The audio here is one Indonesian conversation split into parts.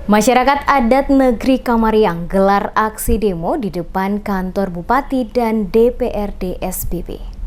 Masyarakat adat negeri Kamariang gelar aksi demo di depan kantor Bupati dan DPRD SBB.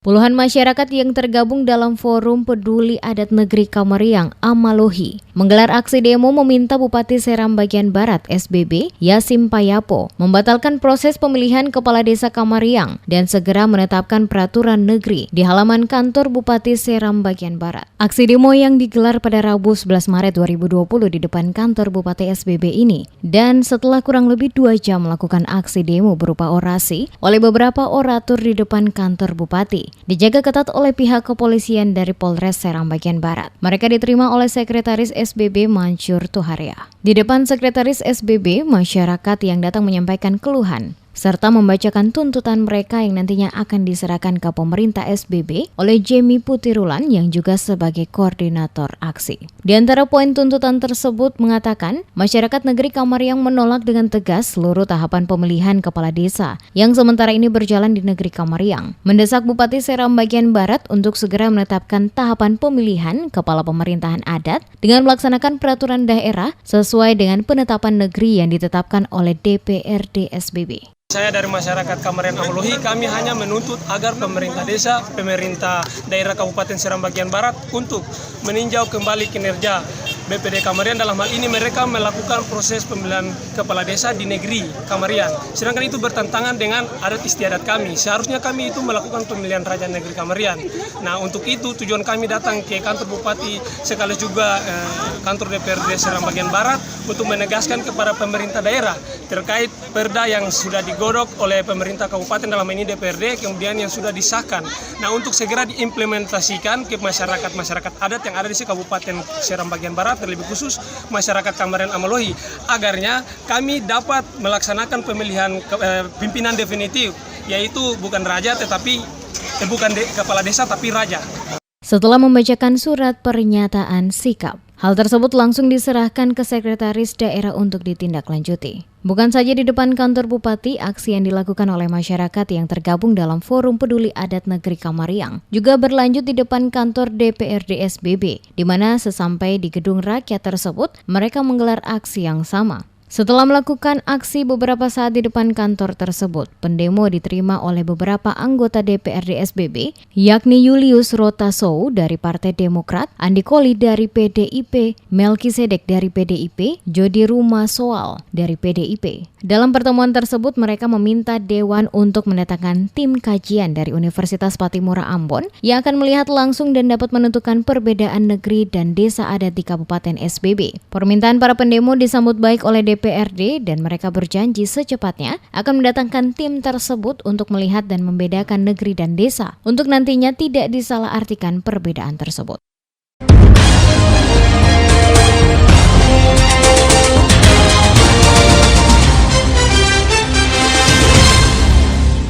Puluhan masyarakat yang tergabung dalam Forum Peduli Adat Negeri Kamariang Amalohi menggelar aksi demo meminta Bupati Seram Bagian Barat SBB Yasim Payapo membatalkan proses pemilihan Kepala Desa Kamariang dan segera menetapkan peraturan negeri di halaman kantor Bupati Seram Bagian Barat. Aksi demo yang digelar pada Rabu 11 Maret 2020 di depan kantor Bupati SBB ini dan setelah kurang lebih 2 jam melakukan aksi demo berupa orasi oleh beberapa oratur di depan kantor Bupati, dijaga ketat oleh pihak kepolisian dari Polres Seram Bagian Barat. Mereka diterima oleh Sekretaris SBB Mansur Tuharia. Di depan Sekretaris SBB, masyarakat yang datang menyampaikan keluhan serta membacakan tuntutan mereka yang nantinya akan diserahkan ke pemerintah SBB oleh Jamie Putirulan yang juga sebagai koordinator aksi. Di antara poin tuntutan tersebut mengatakan, masyarakat negeri Kamariang menolak dengan tegas seluruh tahapan pemilihan kepala desa yang sementara ini berjalan di negeri Kamariang. Mendesak Bupati Seram Bagian Barat untuk segera menetapkan tahapan pemilihan kepala pemerintahan adat dengan melaksanakan peraturan daerah sesuai dengan penetapan negeri yang ditetapkan oleh DPRD SBB. Saya dari masyarakat Kamariang Amalohi, kami hanya menuntut agar pemerintah desa, pemerintah daerah Kabupaten Seram Bagian Barat untuk meninjau kembali kinerja BPD Kamariang. Dalam hal ini mereka melakukan proses pemilihan kepala desa di negeri Kamariang. Sedangkan itu bertentangan dengan adat istiadat kami. Seharusnya kami itu melakukan pemilihan raja negeri Kamariang. Nah, untuk itu tujuan kami datang ke kantor Bupati sekaligus juga kantor DPRD Seram Bagian Barat untuk menegaskan kepada pemerintah daerah terkait perda yang sudah digodok oleh pemerintah kabupaten, dalam ini DPRD, kemudian yang sudah disahkan. Nah, untuk segera diimplementasikan ke masyarakat adat yang ada di Kabupaten Seram Bagian Barat, terlebih khusus masyarakat Kamariang Amalohi, agarnya kami dapat melaksanakan pemilihan pimpinan definitif, yaitu bukan raja tetapi kepala desa tapi raja. Setelah membacakan surat pernyataan sikap, hal tersebut langsung diserahkan ke Sekretaris Daerah untuk ditindaklanjuti. Bukan saja di depan kantor Bupati, aksi yang dilakukan oleh masyarakat yang tergabung dalam Forum Peduli Adat Negeri Kamariang juga berlanjut di depan kantor DPRD SBB, di mana sesampai di gedung rakyat tersebut, mereka menggelar aksi yang sama. Setelah melakukan aksi beberapa saat di depan kantor tersebut, pendemo diterima oleh beberapa anggota DPRD SBB, yakni Julius Rotasou dari Partai Demokrat, Andi Koli dari PDIP, Melkisedek dari PDIP, Jody Ruma Soal dari PDIP. Dalam pertemuan tersebut, mereka meminta Dewan untuk mendatangkan tim kajian dari Universitas Patimura Ambon yang akan melihat langsung dan dapat menentukan perbedaan negeri dan desa adat di Kabupaten SBB. Permintaan para pendemo disambut baik oleh DPRD dan mereka berjanji secepatnya akan mendatangkan tim tersebut untuk melihat dan membedakan negeri dan desa untuk nantinya tidak disalahartikan perbedaan tersebut.